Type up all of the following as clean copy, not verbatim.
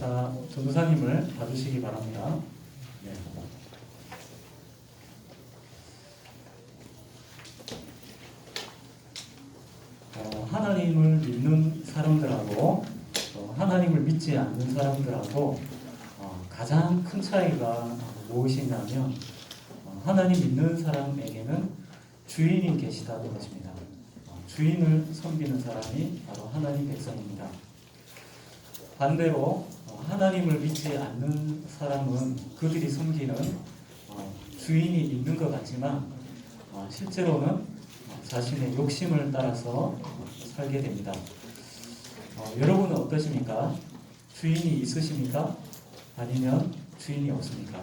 자, 전도사님을 봐주시기 바랍니다. 네. 하나님을 믿는 사람들하고 하나님을 믿지 않는 사람들하고 가장 큰 차이가 무엇이냐면 하나님 믿는 사람에게는 주인이 계시다는 것입니다. 주인을 섬기는 사람이 바로 하나님 백성입니다. 반대로 하나님을 믿지 않는 사람은 그들이 섬기는 주인이 있는 것 같지만 실제로는 자신의 욕심을 따라서 살게 됩니다. 여러분은 어떠십니까? 주인이 있으십니까? 아니면 주인이 없습니까?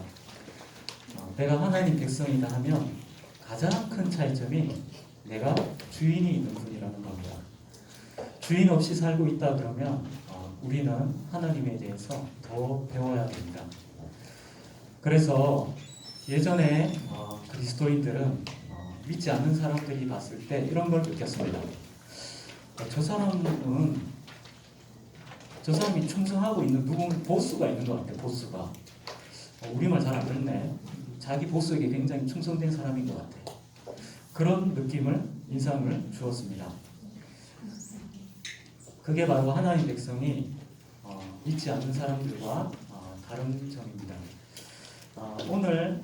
내가 하나님 백성이다 하면 가장 큰 차이점이 내가 주인이 있는 분이라는 겁니다. 주인 없이 살고 있다 그러면 우리는 하나님에 대해서 더 배워야 됩니다. 그래서 예전에 그리스도인들은 믿지 않는 사람들이 봤을 때 이런 걸 느꼈습니다. 저 사람이 충성하고 있는 누군 보스가 있는 것 같아요. 보스가. 우리말 잘 안 듣네. 자기 보스에게 굉장히 충성된 사람인 것 같아요. 그런 인상을 주었습니다. 그게 바로 하나님 백성이 믿지 않는 사람들과 다른 점입니다. 오늘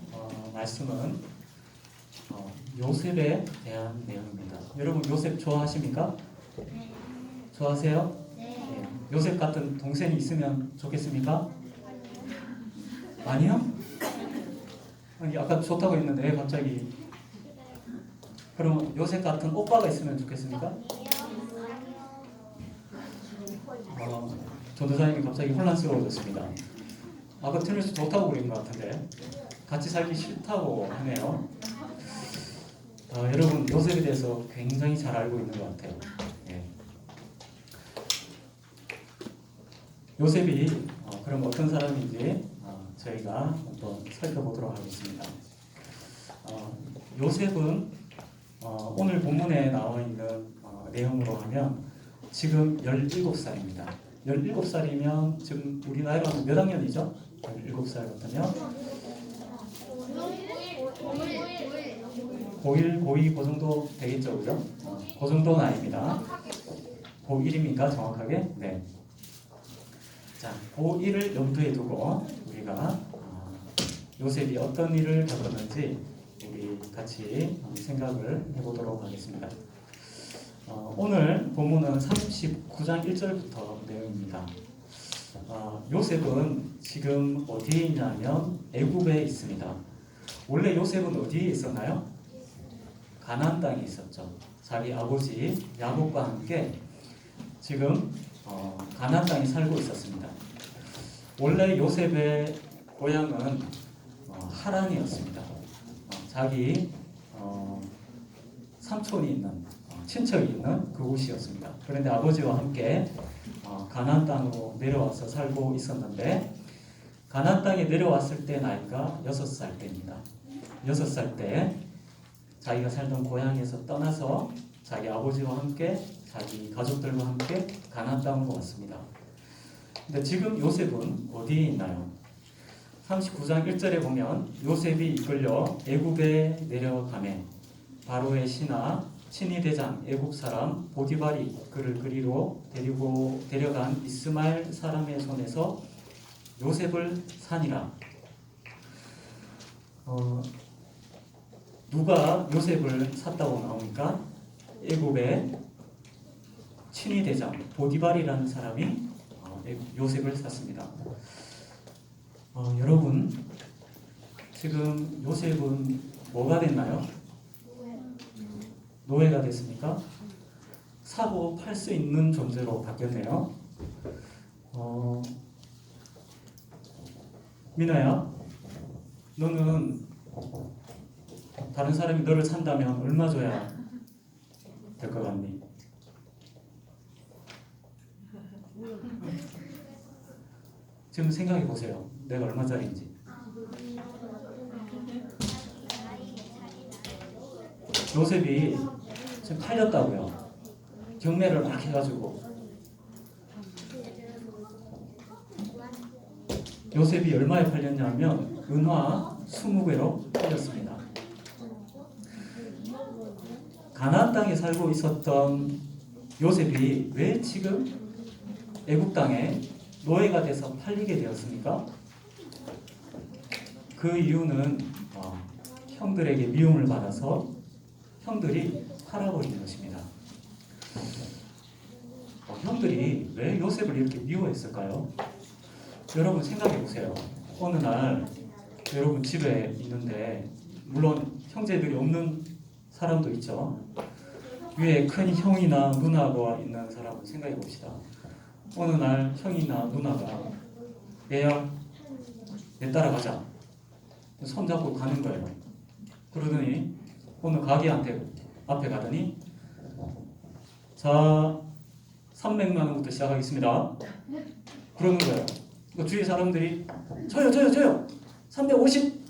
말씀은 요셉에 대한 내용입니다. 여러분 요셉 좋아하십니까? 네. 좋아하세요? 네. 요셉 같은 동생이 있으면 좋겠습니까? 아니요? 아니, 아까 좋다고 했는데 왜 갑자기? 그럼 요셉 같은 오빠가 있으면 좋겠습니까? 전도사님이 갑자기 혼란스러워졌습니다. 아까 틀면서 좋다고 그린 것 같은데 같이 살기 싫다고 하네요. 여러분 요셉에 대해서 굉장히 잘 알고 있는 것 같아요. 예. 요셉이 그럼 어떤 사람인지 저희가 한번 살펴보도록 하겠습니다. 요셉은 오늘 본문에 나와 있는 내용으로 하면 지금 17살입니다. 17살이면 지금 우리 나이로 하면 몇 학년이죠? 17살 같으면 고1, 고2 그 정도 되겠죠, 그죠? 그 정도 나이입니다. 고1입니까, 정확하게? 네. 자, 고1을 염두에 두고 우리가 요셉이 어떤 일을 겪었는지 우리 같이 생각을 해보도록 하겠습니다. 오늘 본문은 39장 1절부터 내용입니다. 요셉은 지금 어디에 있냐면 애굽에 있습니다. 원래 요셉은 어디에 있었나요? 가나안 땅에 있었죠. 자기 아버지 야곱과 함께 지금 가나안 땅에 살고 있었습니다. 원래 요셉의 고향은 하란이었습니다. 자기 삼촌이 있는 친척이 있는 그곳이었습니다. 그런데 아버지와 함께 가나안 땅으로 내려와서 살고 있었는데 가나안 땅에 내려왔을 때 나이가 6살 때입니다. 6살 때 자기가 살던 고향에서 떠나서 자기 아버지와 함께 자기 가족들과 함께 가나안 땅으로 왔습니다. 근데 지금 요셉은 어디에 있나요? 39장 1절에 보면 요셉이 이끌려 애굽에 내려가매 바로의 신하 친위 대장 애굽 사람 보디발이 그를 그리로 데려간 이스마엘 사람의 손에서 요셉을 사니라. 누가 요셉을 샀다고 나오니까 애굽의 친위 대장 보디발이라는 사람이 요셉을 샀습니다. 여러분 지금 요셉은 뭐가 됐나요? 노예가 됐습니까? 사고 팔 수 있는 존재로 바뀌었네요. 민아야, 너는 다른 사람이 너를 산다면 얼마 줘야 될 것 같니? 지금 생각해 보세요. 내가 얼마짜리인지. 요셉이 지금 팔렸다고요. 경매를 막 해가지고 요셉이 얼마에 팔렸냐면 은화 20개로 팔렸습니다. 가나안 땅에 살고 있었던 요셉이 왜 지금 애굽 땅에 노예가 돼서 팔리게 되었습니까? 그 이유는 형들에게 미움을 받아서 형들이 팔아버린 것입니다. 형들이 왜 요셉을 이렇게 미워했을까요? 여러분 생각해 보세요. 어느 날 여러분 집에 있는데, 물론 형제들이 없는 사람도 있죠. 위에 큰 형이나 누나가 있는 사람을 생각해 봅시다. 어느 날 형이나 누나가 얘야, 내 따라가자, 손잡고 가는 거예요. 그러더니 어느 가게한테 앞에 가더니, 자, 300만 원부터 시작하겠습니다. 그러는 거예요. 주위 사람들이 저요 350.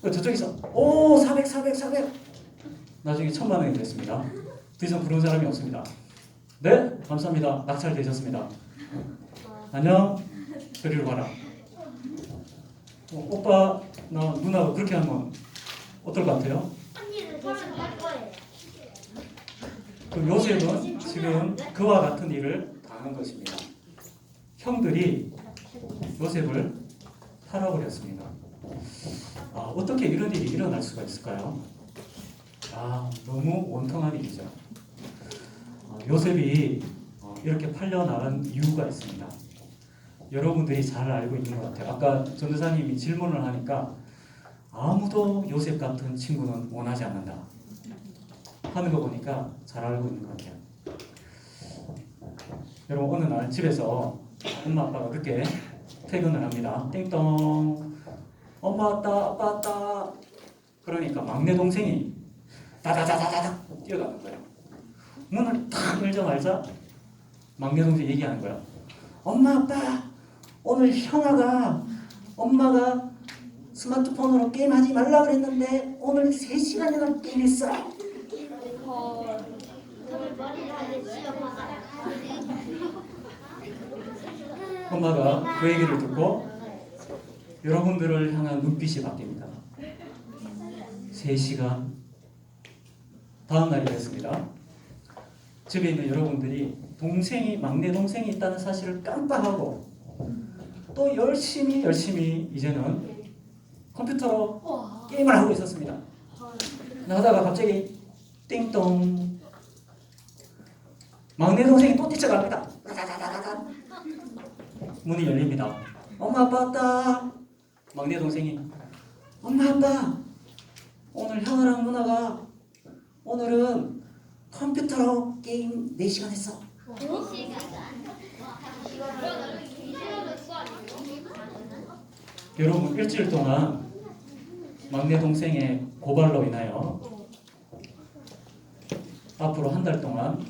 저쪽에서 400 나중에 1000만 원이 됐습니다. 더 이상 부른 사람이 없습니다. 네, 감사합니다. 낙찰되셨습니다. 안녕. 저리로 가라. 오빠, 나 누나가 그렇게 하면 어떨 것 같아요? 그 요셉은 지금 그와 같은 일을 당한 것입니다. 형들이 요셉을 팔아버렸습니다. 어떻게 이런 일이 일어날 수가 있을까요? 너무 원통한 일이죠. 요셉이 이렇게 팔려나간 이유가 있습니다. 여러분들이 잘 알고 있는 것 같아요. 아까 전도사님이 질문을 하니까 아무도 요셉 같은 친구는 원하지 않는다 하는 거 보니까 잘 알고 있는 것 같아요. 여러분, 어느 날 집에서 엄마 아빠가 늦게 퇴근을 합니다. 띵동, 엄마 왔다, 아빠 왔다. 그러니까 막내 동생이 다다다다다닥 뛰어가는 거예요. 문을 탁 열자마자 막내 동생이 얘기하는 거예요. 엄마 아빠, 오늘 형아가 엄마가 스마트폰으로 게임하지 말라 그랬는데 오늘 3시간이나 게임했어. 엄마가 그 얘기를 듣고 여러분들을 향한 눈빛이 바뀝니다. 3시간. 다음 날이 됐습니다. 집에 있는 여러분들이 막내 동생이 있다는 사실을 깜빡하고 또 열심히 이제는 컴퓨터로 게임을 하고 있었습니다. 하다가 갑자기 띵동, 막내 동생이 또 뛰쳐갑니다. 문이 열립니다. 엄마 아빠 왔다. 막내 동생이, 엄마 아빠, 오늘 형아랑 누나가 오늘은 컴퓨터로 게임 4시간 했어. 여러분, 일주일 동안 막내 동생의 고발로 인하여 앞으로 한 달 동안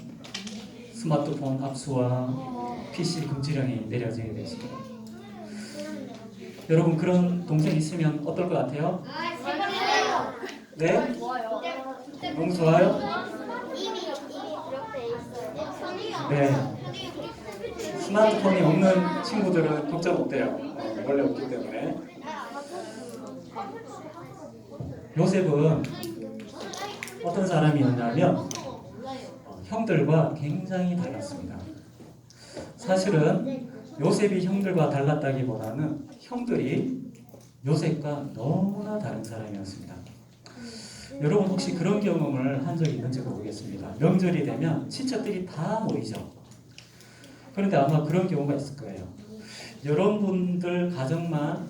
스마트폰 압수와 PC 금지령이 내려지게 되십니다. 여러분, 그런 동생 있으면 어떨 것 같아요? 네? 너무 좋아요? 네. 스마트폰이 없는 친구들은 걱정 없대요. 원래 없기 때문에. 요셉은 어떤 사람이었냐면 형들과 굉장히 달랐습니다. 사실은 요셉이 형들과 달랐다기보다는 형들이 요셉과 너무나 다른 사람이었습니다. 여러분, 혹시 그런 경험을 한 적이 있는지 모르겠습니다. 명절이 되면 친척들이 다 모이죠. 그런데 아마 그런 경우가 있을 거예요. 여러분들 가정만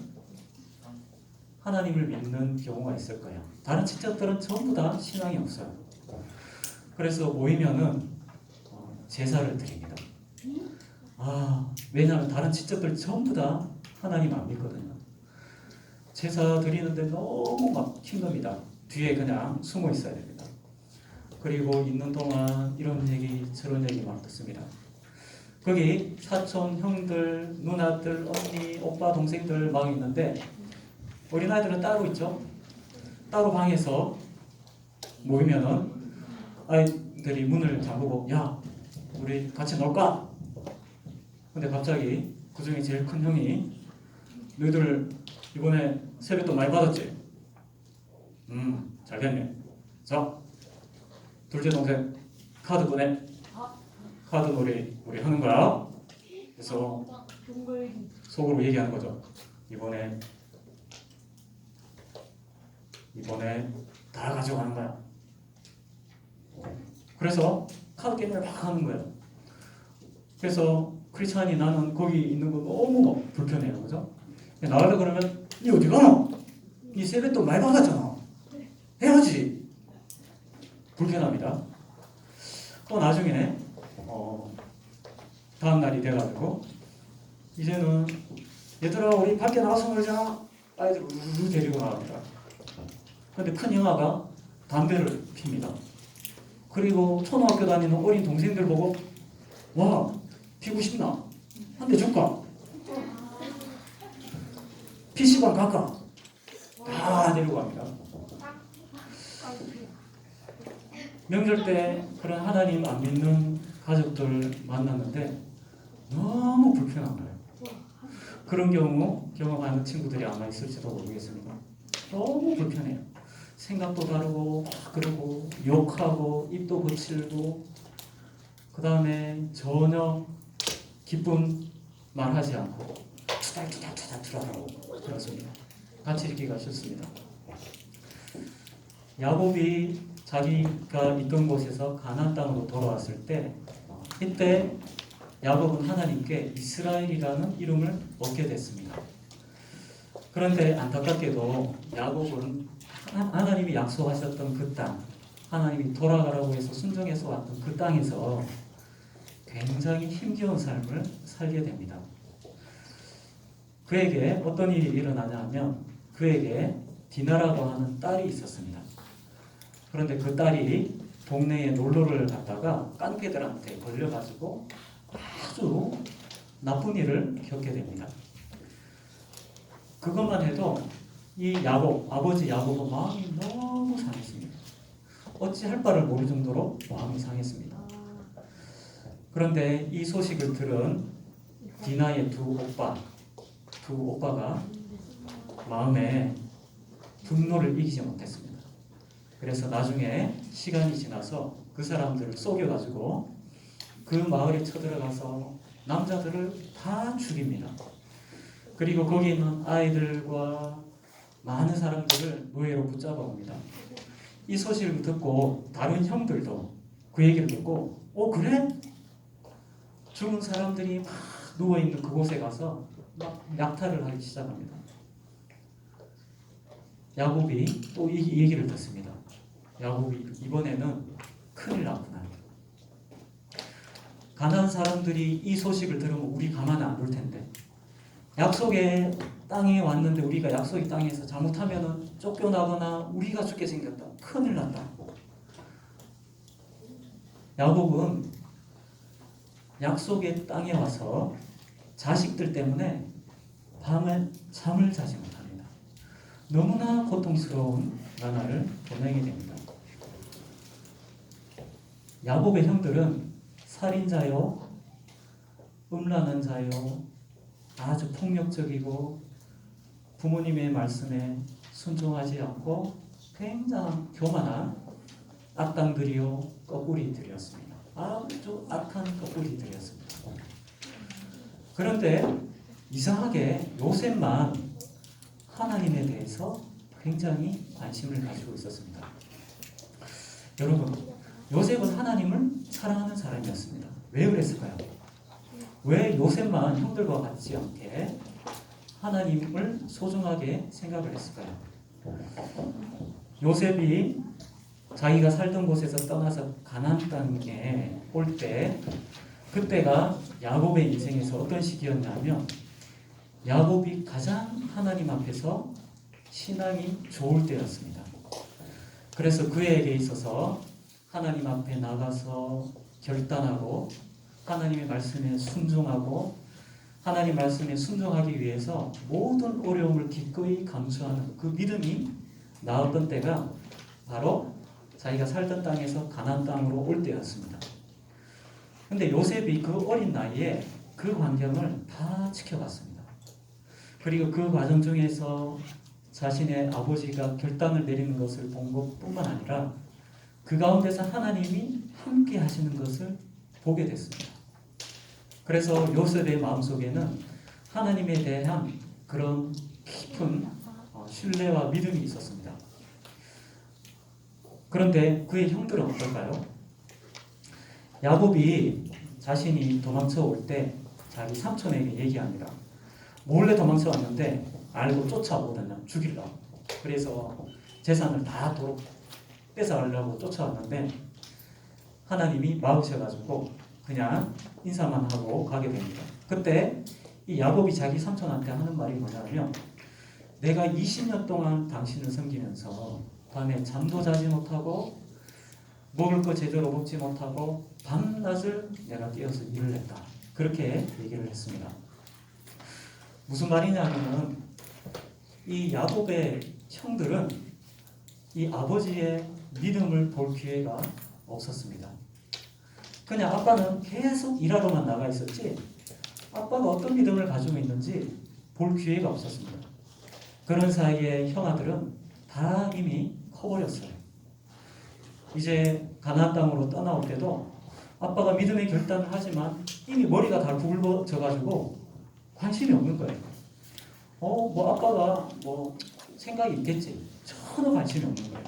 하나님을 믿는 경우가 있을 거예요. 다른 친척들은 전부 다 신앙이 없어요. 그래서 모이면은 제사를 드립니다. 왜냐하면 다른 친척들 전부 다 하나님 안 믿거든요. 제사 드리는데 너무 막 힘듭니다. 뒤에 그냥 숨어 있어야 됩니다. 그리고 있는 동안 이런 얘기 저런 얘기 막 듣습니다. 거기 사촌, 형들, 누나들, 언니, 오빠, 동생들 막 있는데 어린아이들은 따로 있죠. 따로 방에서 모이면은 아이들이 문을 잠그고, 야, 우리 같이 놀까? 근데 갑자기 그 중에 제일 큰 형이 너희들 이번에 세뱃돈 많이 받았지? 잘 됐네. 자, 둘째 동생 카드 꺼내. 카드 놀이 우리 하는 거야. 그래서 속으로 얘기하는 거죠. 이번에 다 가져가는 거야. 그래서 카드 게임을 막 하는 거예요. 그래서 크리스찬이 나는 거기 있는 거 너무 불편해요. 그죠? 나가려 그러면 니 어디 가노? 니 세뱃돈 많이 받았잖아. 해야지. 불편합니다. 또 나중에 다음 날이 돼가지고 이제는 얘들아 우리 밖에 나가서 놀자. 아이들 우르르 데리고 나갑니다. 근데 큰 형아가 담배를 핍니다. 그리고 초등학교 다니는 어린 동생들 보고 와 피고 싶나? 한 대 줄까? PC방 갈까? 다 데리고 갑니다. 명절 때 그런 하나님 안 믿는 가족들 만났는데 너무 불편한 거예요. 그런 경우 경험하는 친구들이 아마 있을지도 모르겠습니다. 너무 불편해요. 생각도 다르고 막 그러고 욕하고 입도 거칠고 그 다음에 전혀 기쁜 말하지 않고 투닥투닥투닥투닥하고 그렇습니다. 같이 있기가 싫습니다. 야곱이 자기가 있던 곳에서 가나안 땅으로 돌아왔을 때 이때 야곱은 하나님께 이스라엘이라는 이름을 얻게 됐습니다. 그런데 안타깝게도 야곱은 하나님이 약속하셨던 그 땅, 하나님이 돌아가라고 해서 순종해서 왔던 그 땅에서 굉장히 힘겨운 삶을 살게 됩니다. 그에게 어떤 일이 일어나냐 하면 그에게 디나라고 하는 딸이 있었습니다. 그런데 그 딸이 동네에 놀러를 갔다가 깡패들한테 걸려가지고 아주 나쁜 일을 겪게 됩니다. 그것만 해도 이 야곱, 아버지 야곱은 마음이 너무 상했습니다. 어찌할 바를 모를 정도로 마음이 상했습니다. 그런데 이 소식을 들은 디나의 두 오빠가 마음에 분노를 이기지 못했습니다. 그래서 나중에 시간이 지나서 그 사람들을 속여가지고 그 마을에 쳐들어가서 남자들을 다 죽입니다. 그리고 거기 있는 아이들과 많은 사람들을 노예로 붙잡아 옵니다. 이 소식을 듣고 다른 형들도 그 얘기를 듣고 그래? 죽은 사람들이 막 누워있는 그곳에 가서 막 약탈을 하기 시작합니다. 야곱이 또 이 얘기를 듣습니다. 야곱이 이번에는 큰일 났구나. 가나안 사람들이 이 소식을 들으면 우리 가만 안 둘 텐데 약속의 땅에 왔는데 우리가 약속의 땅에서 잘못하면 쫓겨나거나 우리가 죽게 생겼다. 큰일 난다. 야곱은 약속의 땅에 와서 자식들 때문에 밤에 잠을 자지 못합니다. 너무나 고통스러운 나날을 보내게 됩니다. 야곱의 형들은 살인자요, 음란한 자요, 아주 폭력적이고 부모님의 말씀에 순종하지 않고 굉장히 교만한 악당들이요, 거꾸리들이었습니다. 아주 악한 거꾸리들이었습니다. 그런데 이상하게 요셉만 하나님에 대해서 굉장히 관심을 가지고 있었습니다. 여러분, 요셉은 하나님을 사랑하는 사람이었습니다. 왜 그랬을까요? 왜 요셉만 형들과 같지 않게 하나님을 소중하게 생각을 했을까요? 요셉이 자기가 살던 곳에서 떠나서 가나안 땅에 올 때 그때가 야곱의 인생에서 어떤 시기였냐면 야곱이 가장 하나님 앞에서 신앙이 좋을 때였습니다. 그래서 그에게 있어서 하나님 앞에 나가서 결단하고 하나님의 말씀에 순종하고 하나님 말씀에 순종하기 위해서 모든 어려움을 기꺼이 감수하는 그 믿음이 나왔던 때가 바로 자기가 살던 땅에서 가나안 땅으로 올 때였습니다. 그런데 요셉이 그 어린 나이에 그 환경을 다 지켜봤습니다. 그리고 그 과정 중에서 자신의 아버지가 결단을 내리는 것을 본 것뿐만 아니라 그 가운데서 하나님이 함께 하시는 것을 보게 됐습니다. 그래서 요셉의 마음속에는 하나님에 대한 그런 깊은 신뢰와 믿음이 있었습니다. 그런데 그의 형들은 어떨까요? 야곱이 자신이 도망쳐 올 때 자기 삼촌에게 얘기합니다. 몰래 도망쳐 왔는데 알고 쫓아오거든요. 죽이려고. 그래서 재산을 다 도로 뺏어가려고 쫓아왔는데 하나님이 막으셔가지고 그냥 인사만 하고 가게 됩니다. 그때 이 야곱이 자기 삼촌한테 하는 말이 뭐냐면, 내가 20년 동안 당신을 섬기면서 밤에 잠도 자지 못하고 먹을 거 제대로 먹지 못하고 밤낮을 내가 뛰어서 일을 했다. 그렇게 얘기를 했습니다. 무슨 말이냐면은 이 야곱의 형들은 이 아버지의 믿음을 볼 기회가 없었습니다. 그냥 아빠는 계속 일하러만 나가 있었지 아빠가 어떤 믿음을 가지고 있는지 볼 기회가 없었습니다. 그런 사이에 형아들은 다 이미 커버렸어요. 이제 가나안 땅으로 떠나올 때도 아빠가 믿음의 결단을 하지만 이미 머리가 다 굵어져가지고 관심이 없는 거예요. 뭐 아빠가 뭐 생각이 있겠지. 전혀 관심이 없는 거예요.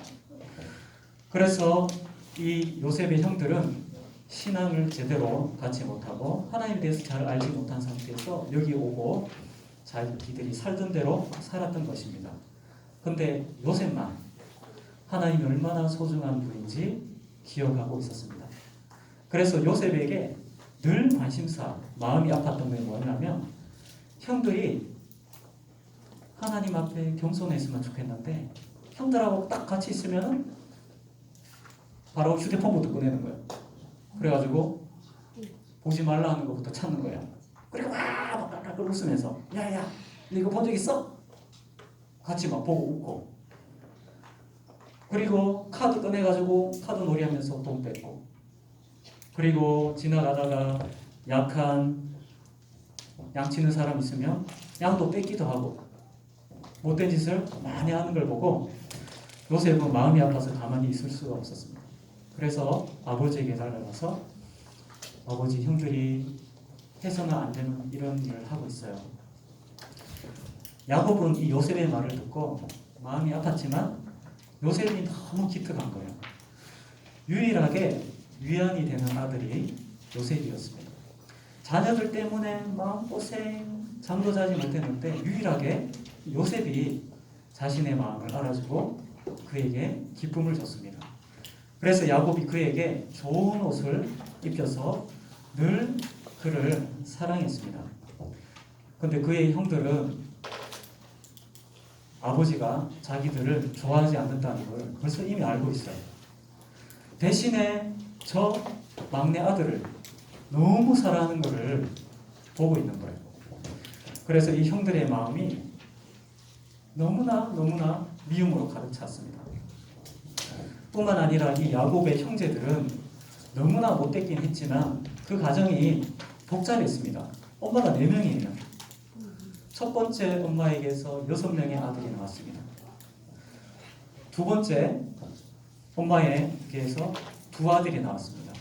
그래서 이 요셉의 형들은 신앙을 제대로 갖지 못하고 하나님에 대해서 잘 알지 못한 상태에서 여기 오고 자기들이 살던 대로 살았던 것입니다. 근데 요셉만 하나님이 얼마나 소중한 분인지 기억하고 있었습니다. 그래서 요셉에게 늘 관심사, 마음이 아팠던 게 뭐냐면 형들이 하나님 앞에 겸손했으면 좋겠는데 형들하고 딱 같이 있으면 바로 휴대폰부터 꺼내는 거예요. 그래가지고 보지 말라 하는 것부터 찾는 거예요. 그리고 막 웃으면서 야야 너 이거 본 적 있어? 같이 막 보고 웃고, 그리고 카드 꺼내가지고 카드 놀이하면서 돈 뺏고, 그리고 지나가다가 약한 양치는 사람 있으면 양도 뺏기도 하고 못된 짓을 많이 하는 걸 보고 요셉은 마음이 아파서 가만히 있을 수가 없었습니다. 그래서 아버지에게 달려가서 아버지 형들이 해서는 안 되는 이런 일을 하고 있어요. 야곱은 이 요셉의 말을 듣고 마음이 아팠지만 요셉이 너무 기특한 거예요. 유일하게 위안이 되는 아들이 요셉이었습니다. 자녀들 때문에 마음고생, 잠도 자지 못했는데 유일하게 요셉이 자신의 마음을 알아주고 그에게 기쁨을 줬습니다. 그래서 야곱이 그에게 좋은 옷을 입혀서 늘 그를 사랑했습니다. 그런데 그의 형들은 아버지가 자기들을 좋아하지 않는다는 걸 벌써 이미 알고 있어요. 대신에 저 막내 아들을 너무 사랑하는 것을 보고 있는 거예요. 그래서 이 형들의 마음이 너무나 미움으로 가득 찼습니다. 뿐만 아니라 이 야곱의 형제들은 너무나 못됐긴 했지만 그 가정이 복잡했습니다. 엄마가 4명이에요. 첫 번째 엄마에게서 6명의 아들이 나왔습니다. 두 번째 엄마에게서 2아들이 나왔습니다.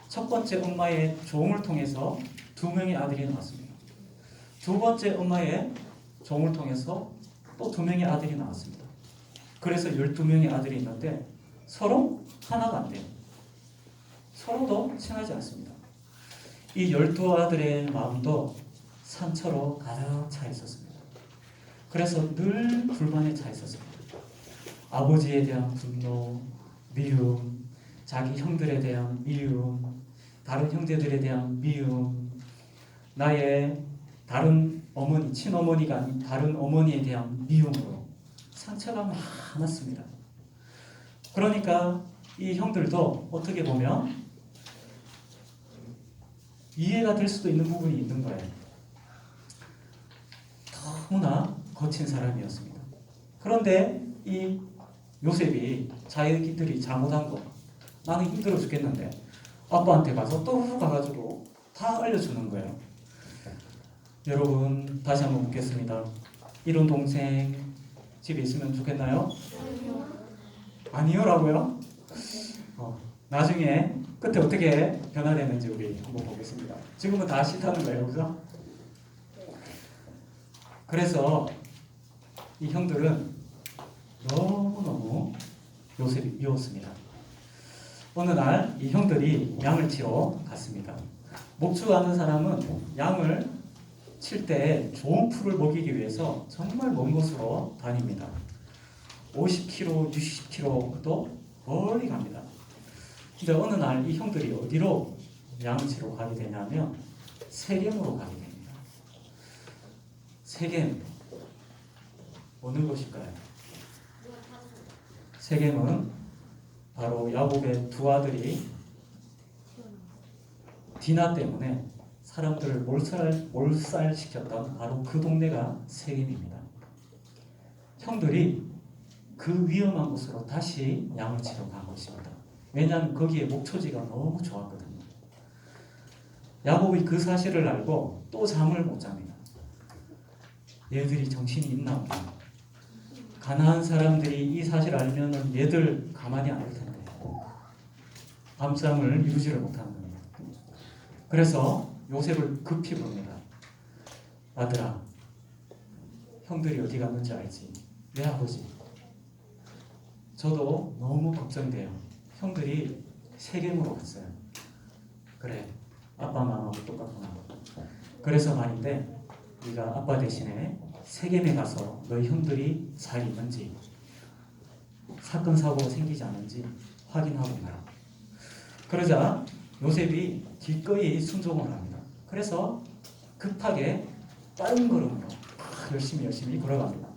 첫 번째 엄마의 종을 통해서 2명의 아들이 나왔습니다. 두 번째 엄마의 종을 통해서 또 2명의 아들이 나왔습니다. 그래서 12명의 아들이 있는데 서로 하나가 안 돼요. 서로도 친하지 않습니다. 이 12아들의 마음도 상처로 가득 차 있었습니다. 그래서 늘 불만에 차 있었습니다. 아버지에 대한 분노, 미움, 자기 형들에 대한 미움, 다른 형제들에 대한 미움, 나의 다른 어머니, 친어머니가 아닌 다른 어머니에 대한 미움으로 상처가 많았습니다. 그러니까 이 형들도 어떻게 보면 이해가 될 수도 있는 부분이 있는 거예요. 너무나 거친 사람이었습니다. 그런데 이 요셉이 자기들이 잘못한 거, 나는 힘들어 죽겠는데, 아빠한테 가서 또 가가지고 다 알려주는 거예요. 여러분 다시 한번 묻겠습니다. 이런 동생 집에 있으면 좋겠나요? 아니요라고요? 나중에 끝에 어떻게 변화되는지 우리 한번 보겠습니다. 지금은 다 싫다는 거예요, 그죠? 그래서 이 형들은 너무너무 요셉이 미웠습니다. 어느 날 이 형들이 양을 치러 갔습니다. 목축하는 사람은 양을 칠 때 좋은 풀을 먹이기 위해서 정말 먼 곳으로 다닙니다. 50km, 60km도 멀리 갑니다. 근데 어느 날 이 형들이 어디로 양을 치러 가게 되냐면 세겜으로 가게 됩니다. 세겜 어느 곳일까요? 세겜은 바로 야곱의 두 아들이 디나 때문에 사람들을 몰살시켰던 바로 그 동네가 세겜입니다. 형들이 그 위험한 곳으로 다시 양을 치러 간 것입니다. 왜냐하면 거기에 목초지가 너무 좋았거든요. 야곱이 그 사실을 알고 또 잠을 못 잡니다. 얘들이 정신이 있나 보다. 가나안 사람들이 이 사실을 알면 얘들 가만히 안 둘 텐데 밤잠을 이루지를 못하는 겁니다. 그래서 요셉을 급히 부릅니다. 아들아, 형들이 어디 갔는지 알지? 네 아버지, 저도 너무 걱정돼요. 형들이 세겜으로 갔어요. 그래, 아빠 마음하고 똑같구나. 그래서 말인데 네가 아빠 대신에 세겜에 가서 너희 형들이 잘 있는지, 사건 사고가 생기지 않은지 확인하고 가라. 그러자 요셉이 기꺼이 순종을 합니다. 그래서 급하게 빠른 걸음으로 열심히 걸어갑니다.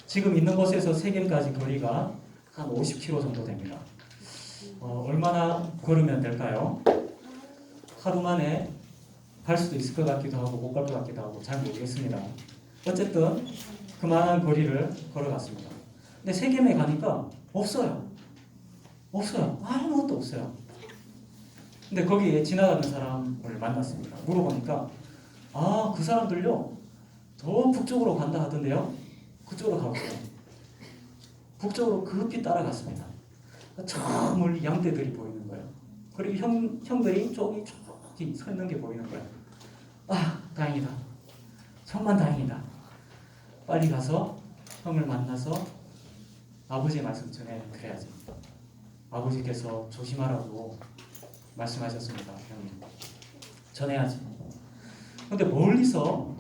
지금 있는 곳에서 세겜까지 거리가 한 50km 정도 됩니다. 얼마나 걸으면 될까요? 하루 만에 갈 수도 있을 것 같기도 하고 못 갈 것 같기도 하고 잘 모르겠습니다. 어쨌든 그만한 거리를 걸어갔습니다. 근데 세겜에 가니까 없어요. 아무것도 없어요. 근데 거기에 지나가는 사람을 만났습니다. 물어보니까 그 사람들요 더 북쪽으로 간다 하던데요. 그쪽으로 가보세요. 북쪽으로 급히 따라갔습니다. 저 멀리 양떼들이 보이는 거예요. 그리고 형들이 저기 서 있는 게 보이는 거예요. 다행이다. 천만 다행이다. 빨리 가서 형을 만나서 아버지의 말씀 전해드려야지. 아버지께서 조심하라고 말씀하셨습니다. 형님. 전해야지. 근데 멀리서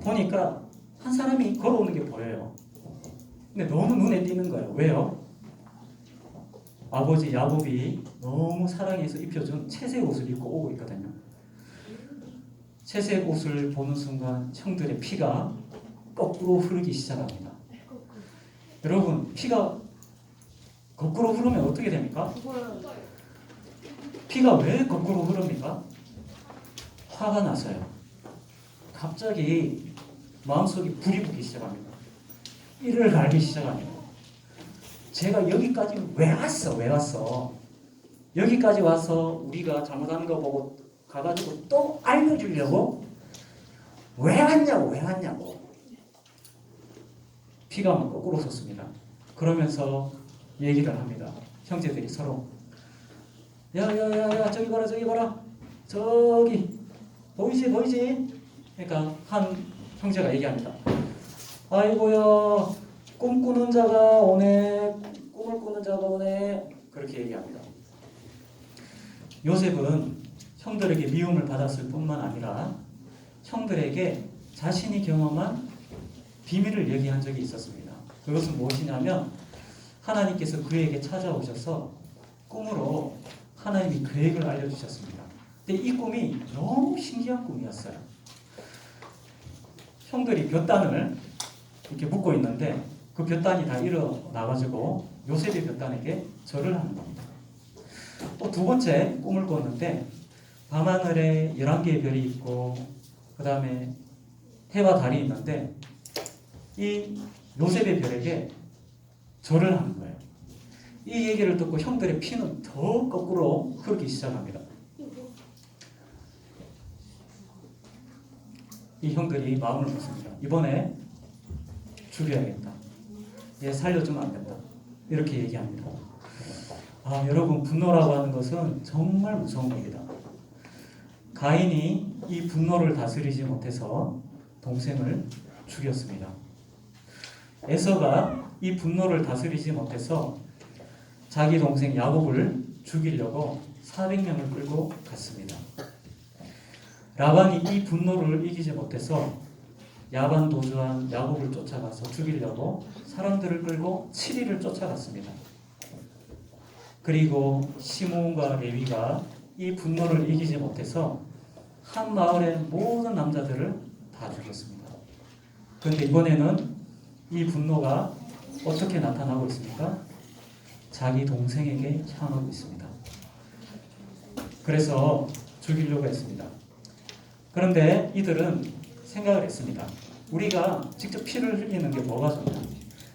보니까 한 사람이 걸어오는 게 보여요. 근데 너무 눈에 띄는 거예요. 왜요? 아버지 야곱이 너무 사랑해서 입혀준 채색 옷을 입고 오고 있거든요. 채색 옷을 보는 순간 형들의 피가 거꾸로 흐르기 시작합니다. 여러분, 피가 거꾸로 흐르면 어떻게 됩니까? 피가 왜 거꾸로 흐릅니까? 화가 나서요. 갑자기 마음속에 불이 붙기 시작합니다. 이를 갈기 시작합니다. 제가 여기까지 왜 왔어? 여기까지 와서 우리가 잘못하는 거 보고 가가지고 또 알려주려고? 왜 왔냐고. 피가 막 거꾸로 섰습니다. 그러면서 얘기를 합니다. 형제들이 서로 야 저기 봐라 저기 보이지? 그러니까 한 형제가 얘기합니다. 아이고야 꿈을 꾸는 자가 오네 그렇게 얘기합니다. 요셉은 형들에게 미움을 받았을 뿐만 아니라 형들에게 자신이 경험한 비밀을 얘기한 적이 있었습니다. 그것은 무엇이냐면 하나님께서 그에게 찾아오셔서 꿈으로 하나님이 계획을 알려주셨습니다. 근데 이 꿈이 너무 신기한 꿈이었어요. 형들이 볏단을 이렇게 묶고 있는데 그 볏단이 다 일어나가지고 요셉의 볏단에게 절을 하는 겁니다. 또 두 번째 꿈을 꿨는데 밤하늘에 11개의 별이 있고 그 다음에 해와 달이 있는데 이 요셉의 별에게 절을 하는 거예요. 이 얘기를 듣고 형들의 피는 더 거꾸로 흐르기 시작합니다. 이 형들이 마음을 먹습니다. 이번에 죽여야겠다. 얘 살려주면 안 된다. 이렇게 얘기합니다. 여러분, 분노라고 하는 것은 정말 무서운 겁니다. 가인이 이 분노를 다스리지 못해서 동생을 죽였습니다. 에서가 이 분노를 다스리지 못해서 자기 동생 야곱을 죽이려고 400명을 끌고 갔습니다. 라반이 이 분노를 이기지 못해서 야반 도주한 야곱을 쫓아가서 죽이려고 사람들을 끌고 7일을 쫓아갔습니다. 그리고 시므온과 레위가 이 분노를 이기지 못해서 한 마을의 모든 남자들을 다 죽였습니다. 그런데 이번에는 이 분노가 어떻게 나타나고 있습니까? 자기 동생에게 향하고 있습니다. 그래서 죽이려고 했습니다. 그런데 이들은 생각을 했습니다. 우리가 직접 피를 흘리는 게 뭐가 좋냐?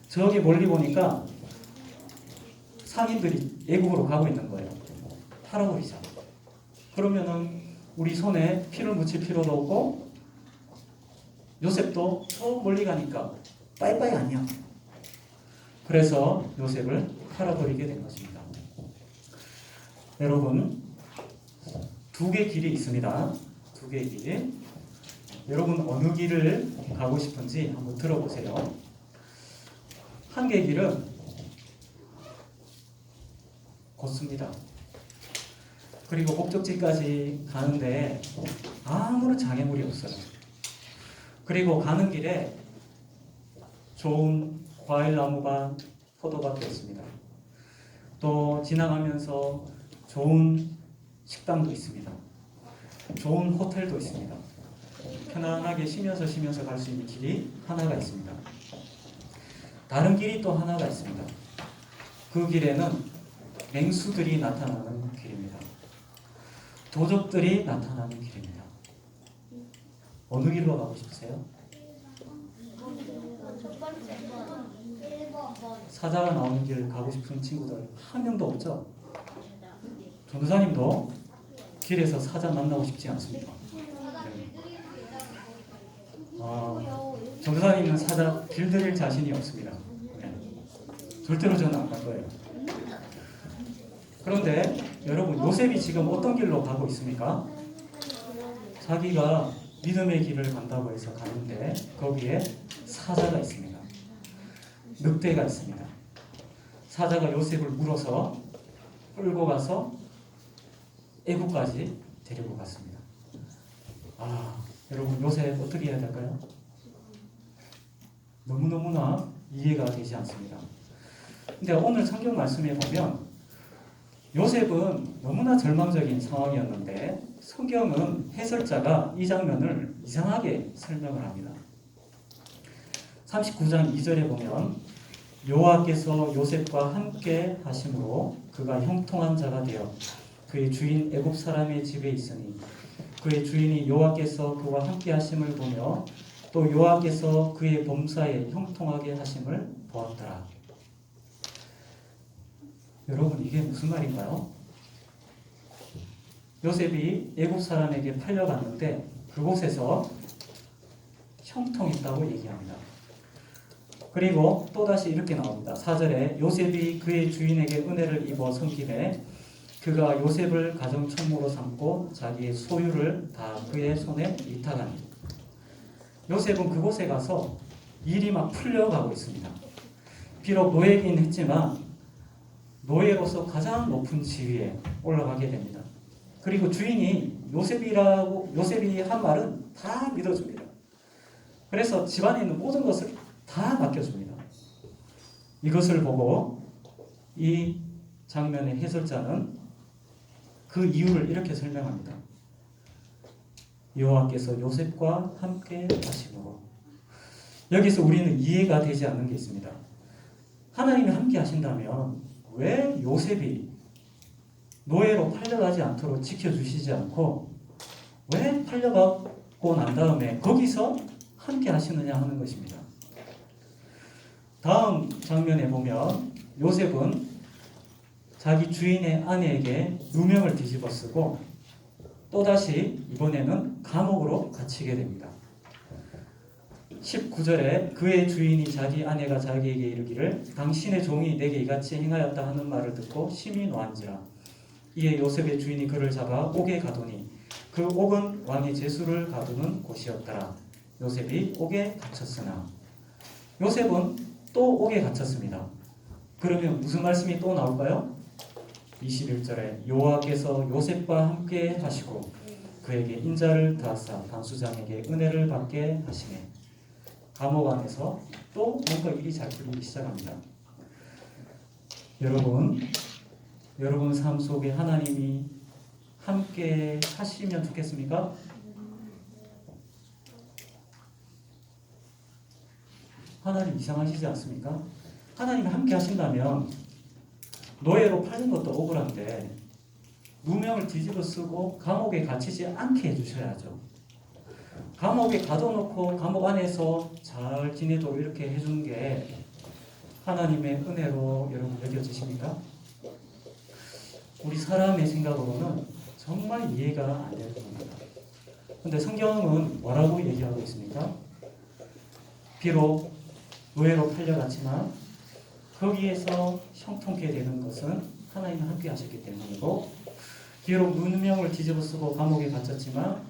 저기 멀리 보니까 상인들이 애국으로 가고 있는 거예요. 팔아버리자. 그러면은 우리 손에 피를 묻힐 필요도 없고 요셉도 저 멀리 가니까 빠이빠이 아니야. 그래서 요셉을 팔아버리게 된 것입니다. 여러분, 두 개의 길이 있습니다. 두 개의 길. 여러분 어느 길을 가고 싶은지 한번 들어보세요. 한 개의 길은 곧습니다. 그리고 목적지까지 가는데 아무런 장애물이 없어요. 그리고 가는 길에 좋은 과일나무밭, 포도밭도 있습니다. 또 지나가면서 좋은 식당도 있습니다. 좋은 호텔도 있습니다. 편안하게 쉬면서 갈 수 있는 길이 하나가 있습니다. 다른 길이 또 하나가 있습니다. 그 길에는 맹수들이 나타나는 길입니다. 도적들이 나타나는 길입니다. 어느 길로 가고 싶으세요? 사자가 나오는 길 가고 싶은 친구들 한 명도 없죠? 전도사님도 길에서 사자 만나고 싶지 않습니까? 전도사님은 사자 길들일 자신이 없습니다. 절대로 저는 안 갈 거예요. 그런데 여러분, 요셉이 지금 어떤 길로 가고 있습니까? 자기가 믿음의 길을 간다고 해서 가는데 거기에 사자가 있습니다. 늑대가 있습니다. 사자가 요셉을 물어서 끌고 가서 애국까지 데리고 갔습니다. 여러분, 요셉 어떻게 해야 될까요? 너무너무나 이해가 되지 않습니다. 근데 오늘 성경 말씀에 보면 요셉은 너무나 절망적인 상황이었는데 성경은 해설자가 이 장면을 이상하게 설명을 합니다. 39장 2절에 보면 여호와께서 요셉과 함께 하심으로 그가 형통한 자가 되어 그의 주인 애굽 사람의 집에 있으니 그의 주인이 여호와께서 그와 함께 하심을 보며 또 여호와께서 그의 범사에 형통하게 하심을 보았더라. 여러분, 이게 무슨 말인가요? 요셉이 애굽 사람에게 팔려갔는데 그곳에서 형통했다고 얘기합니다. 그리고 또다시 이렇게 나옵니다. 4절에 요셉이 그의 주인에게 은혜를 입어 섬김에 그가 요셉을 가정총무로 삼고 자기의 소유를 다 그의 손에 위탁하니 요셉은 그곳에 가서 일이 막 풀려가고 있습니다. 비록 노예이긴 했지만 노예로서 가장 높은 지위에 올라가게 됩니다. 그리고 주인이 요셉이 한 말은 다 믿어줍니다. 그래서 집안에 있는 모든 것을 다 맡겨줍니다. 이것을 보고 이 장면의 해설자는 그 이유를 이렇게 설명합니다. 여호와께서 요셉과 함께 하심으로. 여기서 우리는 이해가 되지 않는 게 있습니다. 하나님이 함께 하신다면 왜 요셉이 노예로 팔려가지 않도록 지켜주시지 않고 왜 팔려가고 난 다음에 거기서 함께 하시느냐 하는 것입니다. 다음 장면에 보면 요셉은 자기 주인의 아내에게 누명을 뒤집어 쓰고 또다시 이번에는 감옥으로 갇히게 됩니다. 19절에 그의 주인이 자기 아내가 자기에게 이르기를 당신의 종이 내게 이같이 행하였다 하는 말을 듣고 심히 노한지라. 이에 요셉의 주인이 그를 잡아 옥에 가두니 그 옥은 왕의 제수를 가두는 곳이었더라. 요셉이 옥에 갇혔으나. 요셉은 또 옥에 갇혔습니다. 그러면 무슨 말씀이 또 나올까요? 21절에 여호와께서 요셉과 함께 하시고 그에게 인자를 더하사 간수장에게 은혜를 받게 하시네. 감옥 안에서 또 뭔가 일이 잘 풀리기 시작합니다. 여러분 삶 속에 하나님이 함께 하시면 좋겠습니까? 하나님 이상하시지 않습니까? 하나님이 함께 하신다면 노예로 팔린 것도 억울한데 누명을 뒤집어 쓰고 감옥에 갇히지 않게 해주셔야죠. 감옥에 가둬놓고 감옥 안에서 잘 지내도록 이렇게 해주는 게 하나님의 은혜로 여러분 여겨지십니까? 우리 사람의 생각으로는 정말 이해가 안 되는 겁니다. 그런데 성경은 뭐라고 얘기하고 있습니까? 비록 노예로 팔려갔지만 거기에서 형통케 되는 것은 하나님이 함께 하셨기 때문이고, 비록 누명을 뒤집어 쓰고 감옥에 갇혔지만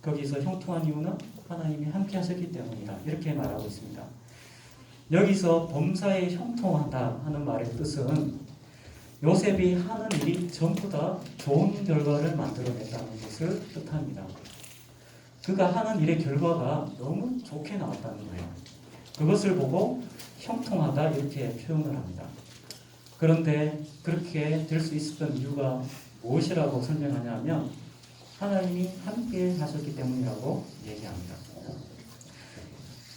거기서 형통한 이유는 하나님이 함께 하셨기 때문이다. 이렇게 말하고 있습니다. 여기서 범사에 형통하다 하는 말의 뜻은 요셉이 하는 일이 전부 다 좋은 결과를 만들어냈다는 것을 뜻합니다. 그가 하는 일의 결과가 너무 좋게 나왔다는 거예요. 그것을 보고 형통하다 이렇게 표현을 합니다. 그런데 그렇게 될 수 있었던 이유가 무엇이라고 설명하냐면 하나님이 함께 하셨기 때문이라고 얘기합니다.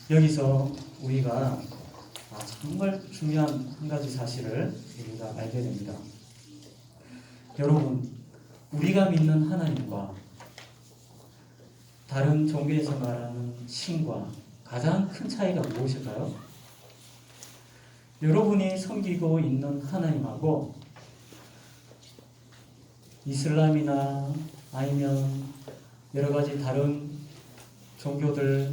여기서 우리가 정말 중요한 한 가지 사실을 우리가 알게 됩니다. 여러분, 우리가 믿는 하나님과 다른 종교에서 말하는 신과 가장 큰 차이가 무엇일까요? 여러분이 섬기고 있는 하나님하고 이슬람이나 아니면 여러 가지 다른 종교들에서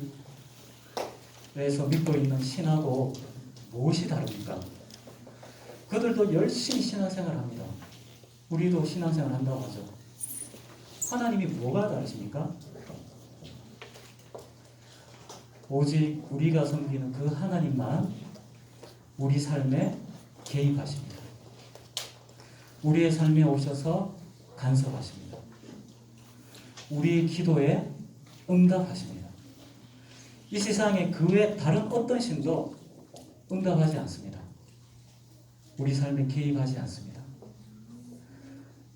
믿고 있는 신하고 무엇이 다릅니까? 그들도 열심히 신앙생활을 합니다. 우리도 신앙생활을 한다고 하죠. 하나님이 뭐가 다르십니까? 오직 우리가 섬기는 그 하나님만 우리 삶에 개입하십니다. 우리의 삶에 오셔서 간섭하십니다. 우리의 기도에 응답하십니다. 이 세상에 그 외 다른 어떤 신도 응답하지 않습니다. 우리 삶에 개입하지 않습니다.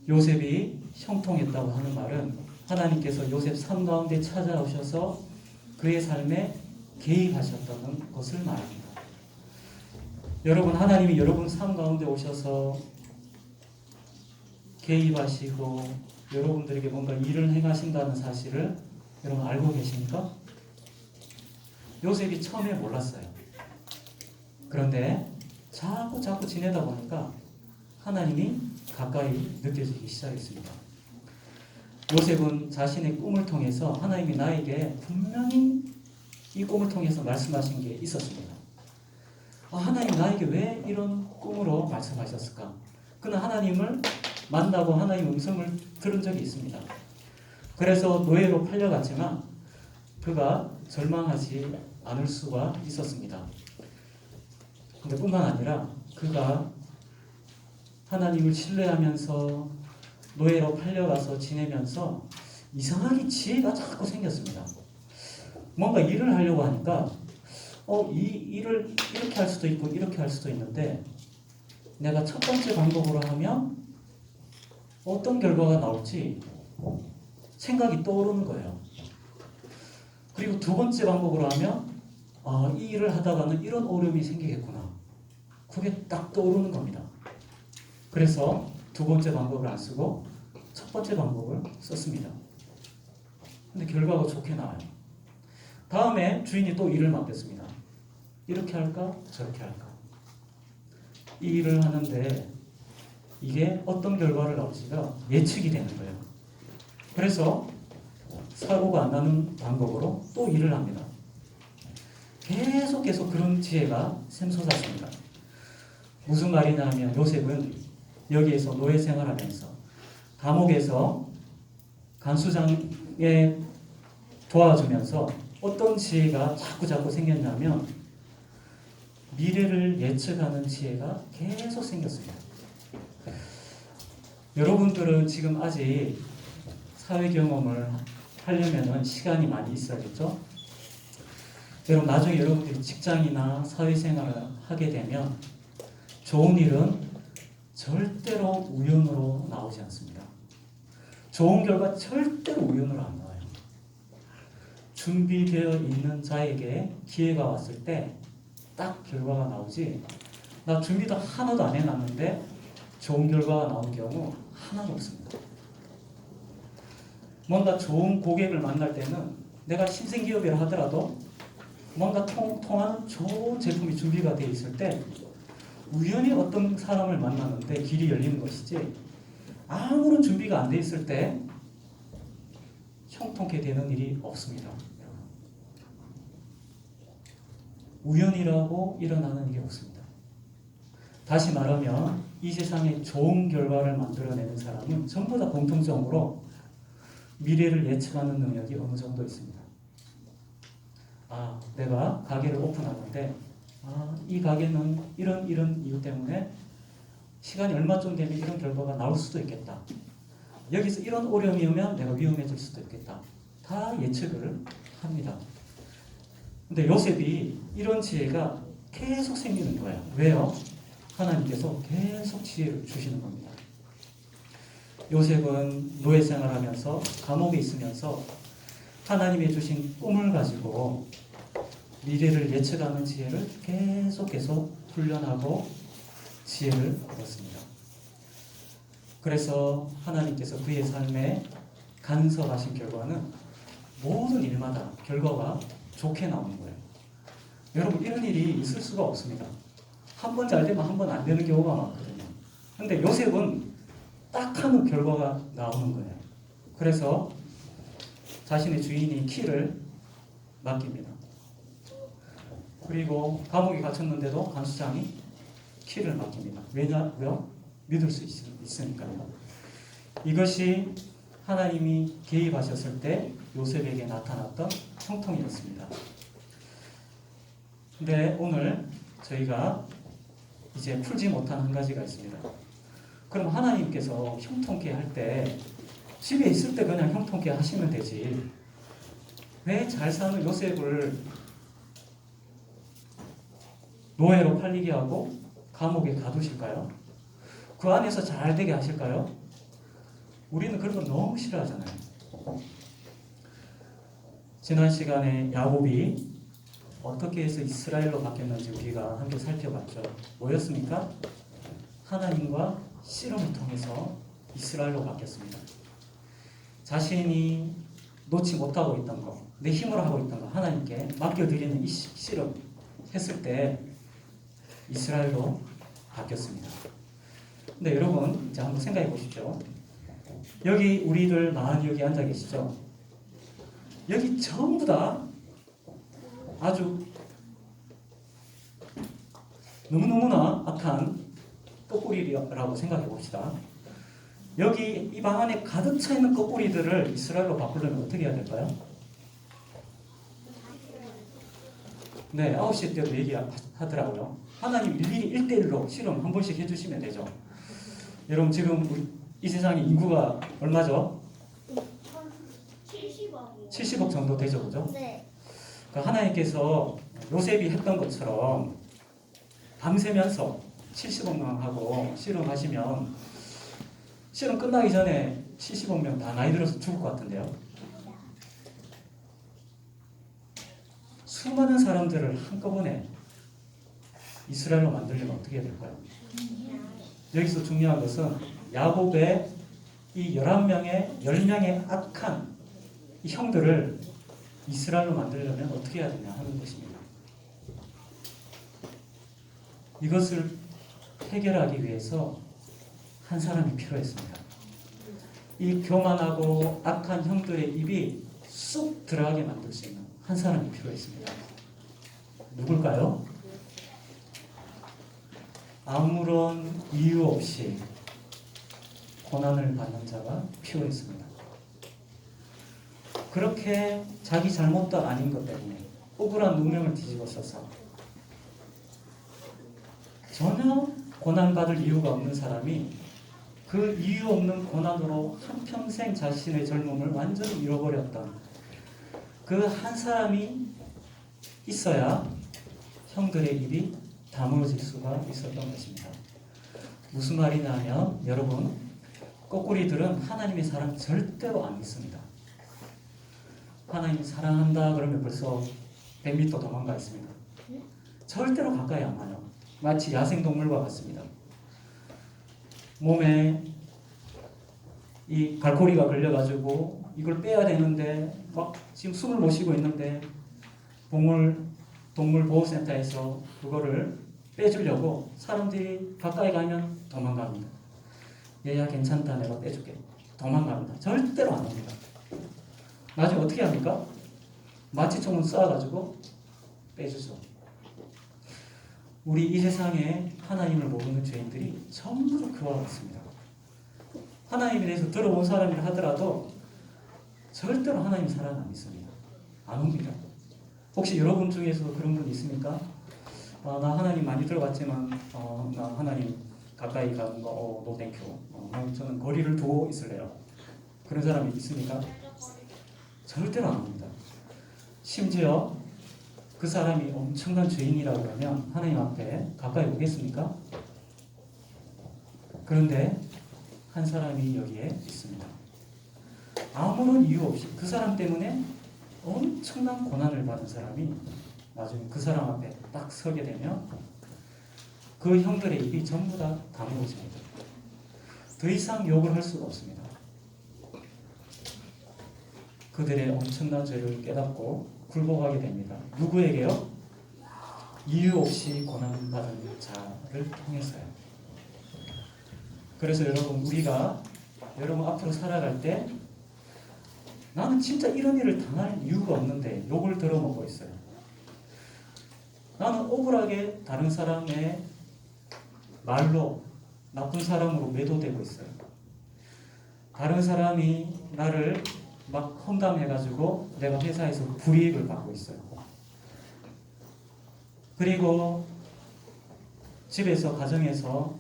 요셉이 형통했다고 하는 말은 하나님께서 요셉 삶 가운데 찾아오셔서 그의 삶에 개입하셨다는 것을 말합니다. 여러분, 하나님이 여러분 삶 가운데 오셔서 개입하시고 여러분들에게 뭔가 일을 행하신다는 사실을 여러분 알고 계십니까? 요셉이 처음에 몰랐어요. 그런데 자꾸 지내다 보니까 하나님이 가까이 느껴지기 시작했습니다. 요셉은 자신의 꿈을 통해서 하나님이 나에게 분명히 이 꿈을 통해서 말씀하신 게 있었습니다. 하나님 나에게 왜 이런 꿈으로 말씀하셨을까? 그는 하나님을 만나고 하나님 음성을 들은 적이 있습니다. 그래서 노예로 팔려갔지만 그가 절망하지 않을 수가 있었습니다. 근데 뿐만 아니라 그가 하나님을 신뢰하면서 노예로 팔려가서 지내면서 이상하게 지혜가 자꾸 생겼습니다. 뭔가 일을 하려고 하니까 이 일을 이렇게 할 수도 있고 이렇게 할 수도 있는데 내가 첫 번째 방법으로 하면 어떤 결과가 나올지 생각이 떠오르는 거예요. 그리고 두 번째 방법으로 하면 이 일을 하다가는 이런 어려움이 생기겠구나. 그게 딱 떠오르는 겁니다. 그래서 두 번째 방법을 안 쓰고 첫 번째 방법을 썼습니다. 근데 결과가 좋게 나와요. 다음에 주인이 또 일을 맡겼습니다. 이렇게 할까? 저렇게 할까? 이 일을 하는데 이게 어떤 결과를 나올지가 예측이 되는 거예요. 그래서 사고가 안 나는 방법으로 또 일을 합니다. 계속 그런 지혜가 샘솟았습니다. 무슨 말이냐 하면 요셉은 여기에서 노예 생활하면서 감옥에서 간수장에 도와주면서 어떤 지혜가 자꾸 생겼냐면 미래를 예측하는 지혜가 계속 생겼습니다. 여러분들은 지금 아직 사회 경험을 하려면 시간이 많이 있어야겠죠? 여러분 나중에 여러분들이 직장이나 사회생활을 하게 되면 좋은 일은 절대로 우연으로 나오지 않습니다. 좋은 결과 절대로 우연으로 안 나와요. 준비되어 있는 자에게 기회가 왔을 때 딱 결과가 나오지, 나 준비도 하나도 안 해놨는데 좋은 결과가 나온 경우 하나도 없습니다. 뭔가 좋은 고객을 만날 때는 내가 신생기업이라 하더라도 뭔가 통하는 좋은 제품이 준비가 되어 있을 때 우연히 어떤 사람을 만났는데 길이 열리는 것이지, 아무런 준비가 안 되어 있을 때 형통케 되는 일이 없습니다. 우연이라고 일어나는 일이 없습니다. 다시 말하면 이 세상에 좋은 결과를 만들어내는 사람은 전부 다 공통적으로 미래를 예측하는 능력이 어느 정도 있습니다. 내가 가게를 오픈하는데 이 가게는 이런 이유 때문에 시간이 얼마쯤 되면 이런 결과가 나올 수도 있겠다. 여기서 이런 어려움이 오면 내가 위험해질 수도 있겠다. 다 예측을 합니다. 근데 요셉이 이런 지혜가 계속 생기는 거예요. 왜요? 하나님께서 계속 지혜를 주시는 겁니다. 요셉은 노예 생활하면서 감옥에 있으면서 하나님이 주신 꿈을 가지고 미래를 예측하는 지혜를 계속 훈련하고 지혜를 얻었습니다. 그래서 하나님께서 그의 삶에 간섭하신 결과는 모든 일마다 결과가 좋게 나오는 거예요. 여러분 이런 일이 있을 수가 없습니다. 한 번 잘 되면 한 번 안 되는 경우가 많거든요. 근데 요셉은 딱 하는 결과가 나오는 거예요. 그래서 자신의 주인이 키를 맡깁니다. 그리고 감옥에 갇혔는데도 간수장이 키를 맡깁니다. 왜냐고요? 믿을 수 있으니까요. 이것이 하나님이 개입하셨을 때 요셉에게 나타났던 형통이었습니다. 근데 오늘 저희가 이제 풀지 못한 한 가지가 있습니다. 그럼 하나님께서 형통케 할 때 집에 있을 때 그냥 형통케 하시면 되지, 왜 잘 사는 요셉을 노예로 팔리게 하고 감옥에 가두실까요? 그 안에서 잘 되게 하실까요? 우리는 그런 거 너무 싫어하잖아요. 지난 시간에 야곱이 어떻게 해서 이스라엘로 바뀌었는지 우리가 함께 살펴봤죠. 뭐였습니까? 하나님과 씨름을 통해서 이스라엘로 바뀌었습니다. 자신이 놓지 못하고 있던 거, 내 힘으로 하고 있던 거 하나님께 맡겨드리는 이 씨름 했을 때 이스라엘로 바뀌었습니다. 근데 여러분 이제 한번 생각해 보십시오. 여기 우리들 많이 여기 앉아 계시죠? 여기 전부 다 아주 너무너무나 악한 꺼꾸리라고 생각해 봅시다. 여기 이 방 안에 가득 차 있는 꺼꾸리들을 이스라엘로 바꾸려면 어떻게 해야 될까요? 네, 9시 때도 얘기하더라고요. 하나님 일일이 1대1로 실험 한 번씩 해주시면 되죠. 여러분 지금 우리 이 세상의 인구가 얼마죠? 70억이요. 70억 정도 되죠, 그죠? 네. 그러니까 하나님께서 요셉이 했던 것처럼 밤새면서 70억 명하고 실험하시면 실험 끝나기 전에 70억 명 다 나이 들어서 죽을 것 같은데요. 수많은 사람들을 한꺼번에 이스라엘로 만들려면 어떻게 해야 될까요? 여기서 중요한 것은 야곱의 이 11명의 10명의 악한 이 형들을 이스라엘로 만들려면 어떻게 해야 되냐 하는 것입니다. 이것을 해결하기 위해서 한 사람이 필요했습니다. 이 교만하고 악한 형들의 입이 쑥 들어가게 만들 수 있는 한 사람이 필요했습니다. 누굴까요? 아무런 이유 없이 고난을 받는 자가 필요했습니다. 그렇게 자기 잘못도 아닌 것 때문에 억울한 누명을 뒤집어 써서 전혀 고난받을 이유가 없는 사람이 그 이유 없는 고난으로 한평생 자신의 젊음을 완전히 잃어버렸던 그 한 사람이 있어야 형들의 입이 다물어질 수가 있었던 것입니다. 무슨 말이냐면 여러분, 거꾸리들은 하나님의 사랑 절대로 안 믿습니다. 하나님 사랑한다 그러면 벌써 100m 도망가 있습니다. 절대로 가까이 안 가요. 마치 야생동물과 같습니다. 몸에 이 갈고리가 걸려가지고 이걸 빼야 되는데 막 지금 숨을 못 쉬고 있는데 동물보호센터에서 그거를 빼주려고 사람들이 가까이 가면 도망갑니다. 얘야 괜찮다, 내가 빼줄게. 도망갑니다. 절대로 안 옵니다. 나중에 어떻게 합니까? 마취총을 쏴가지고 빼주죠. 우리 이 세상에 하나님을 모르는 죄인들이 전부 그와 같습니다. 하나님에 대해서 들어본 사람이라 하더라도 절대로 하나님 사랑 안 믿습니다. 안 옵니다. 혹시 여러분 중에서도 그런 분 있습니까? 나 하나님 많이 들어봤지만 나 하나님 가까이 가는 거 노 땡큐. 저는 거리를 두고 있을래요. 그런 사람이 있습니까? 절대로 안 옵니다. 심지어 그 사람이 엄청난 죄인이라고 그러면 하나님 앞에 가까이 오겠습니까? 그런데 한 사람이 여기에 있습니다. 아무런 이유 없이 그 사람 때문에 엄청난 고난을 받은 사람이 나중에 그 사람 앞에 딱 서게 되면 그 형들의 입이 전부 다 다물어집니다. 더 이상 욕을 할 수가 없습니다. 그들의 엄청난 죄를 깨닫고 굴복하게 됩니다. 누구에게요? 이유 없이 고난받은 자를 통해서요. 그래서 우리가 여러분 앞으로 살아갈 때 나는 진짜 이런 일을 당할 이유가 없는데 욕을 들어먹고 있어요. 나는 억울하게 다른 사람의 말로 나쁜 사람으로 매도되고 있어요. 다른 사람이 나를 막 험담해가지고 내가 회사에서 불이익을 받고 있어요. 그리고 집에서 가정에서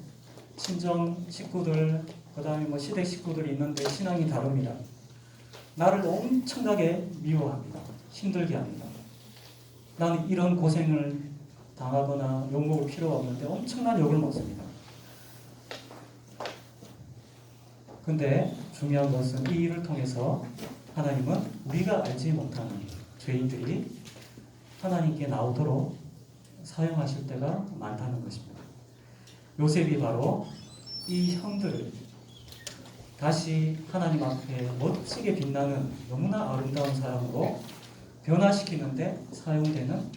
친정 식구들 그 다음에 시댁 식구들이 있는데 신앙이 다릅니다. 나를 엄청나게 미워합니다. 힘들게 합니다. 나는 이런 고생을 당하거나 욕먹을 필요가 없는데 엄청난 욕을 먹습니다. 근데 중요한 것은 이 일을 통해서 하나님은 우리가 알지 못하는 죄인들이 하나님께 나오도록 사용하실 때가 많다는 것입니다. 요셉이 바로 이 형들을 다시 하나님 앞에 멋지게 빛나는 너무나 아름다운 사람으로 변화시키는데 사용되는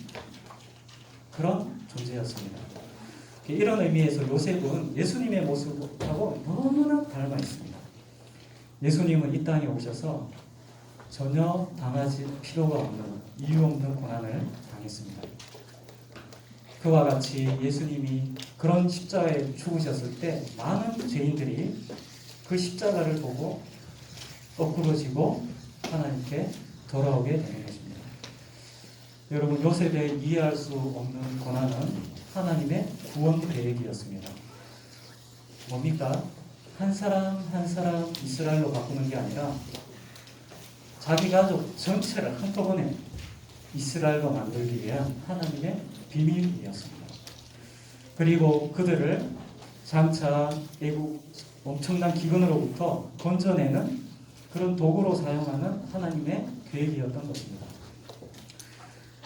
그런 존재였습니다. 이런 의미에서 요셉은 예수님의 모습하고 너무나 닮아 있습니다. 예수님은 이 땅에 오셔서 전혀 당하지 필요가 없는 이유 없는 고난을 당했습니다. 그와 같이 예수님이 그런 십자가에 죽으셨을 때 많은 죄인들이 그 십자가를 보고 거꾸러지고 하나님께 돌아오게 되는 것입니다. 여러분, 요셉의 이해할 수 없는 고난은 하나님의 구원 계획이었습니다. 뭡니까? 한 사람 한 사람 이스라엘로 바꾸는 게 아니라 자기 가족 전체를 한꺼번에 이스라엘로 만들기 위한 하나님의 비밀이었습니다. 그리고 그들을 장차 애국 엄청난 기근으로부터 건져내는 그런 도구로 사용하는 하나님의 계획이었던 것입니다.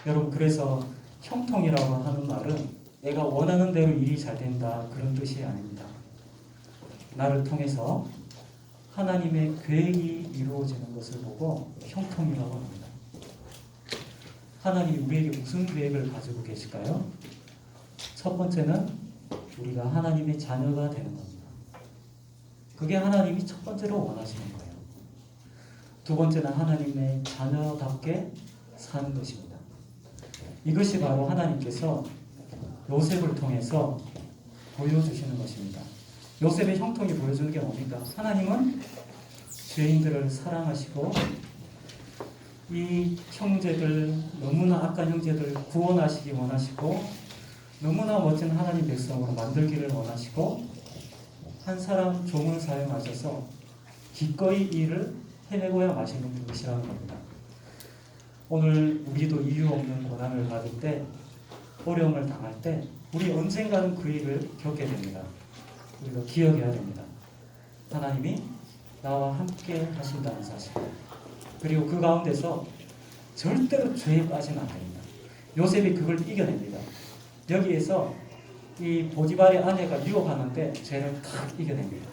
여러분, 그래서 형통이라고 하는 말은 내가 원하는 대로 일이 잘 된다 그런 뜻이 아닙니다. 나를 통해서 하나님의 계획이 이루어지는 것을 보고 형통이라고 합니다. 하나님이 우리에게 무슨 계획을 가지고 계실까요? 첫 번째는 우리가 하나님의 자녀가 되는 겁니다. 그게 하나님이 첫 번째로 원하시는 거예요. 두 번째는 하나님의 자녀답게 사는 것입니다. 이것이 바로 하나님께서 요셉을 통해서 보여주시는 것입니다. 요셉의 형통이 보여주는 게 뭡니까? 하나님은 죄인들을 사랑하시고 이 형제들, 너무나 악한 형제들 구원하시기 원하시고 너무나 멋진 하나님 백성으로 만들기를 원하시고 한 사람 종을 사용하셔서 기꺼이 이 일을 해내고야 마시는 분이시라는 겁니다. 오늘 우리도 이유 없는 고난을 받을 때, 어려움을 당할 때 우리 언젠가는 그 일을 겪게 됩니다. 우리도 기억해야 됩니다. 하나님이 나와 함께 하신다는 사실, 그리고 그 가운데서 절대로 죄에 빠지면 안 됩니다. 요셉이 그걸 이겨냅니다. 여기에서 이 보디발의 아내가 유혹하는데 죄를 탁 이겨냅니다.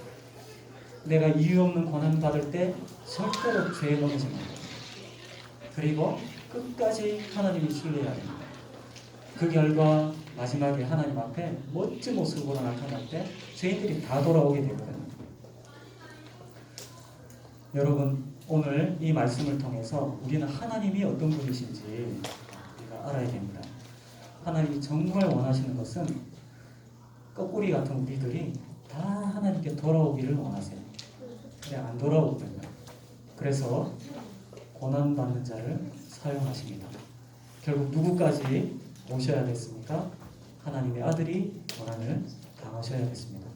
내가 이유 없는 고난 받을 때 절대로 죄에 넘어지면 안 됩니다. 그리고 끝까지 하나님이 신뢰해야 됩니다. 그 결과 마지막에 하나님 앞에 멋진 모습으로 나타날 때 죄인들이 다 돌아오게 되거든요. 여러분, 오늘 이 말씀을 통해서 우리는 하나님이 어떤 분이신지 우리가 알아야 됩니다. 하나님이 정말 원하시는 것은 거꾸리 같은 우리들이 다 하나님께 돌아오기를 원하세요. 근데 안 돌아오거든요. 그래서 고난받는 자를 사용하십니다. 결국 누구까지 오셔야겠습니까? 하나님의 아들이 고난을 당하셔야겠습니다.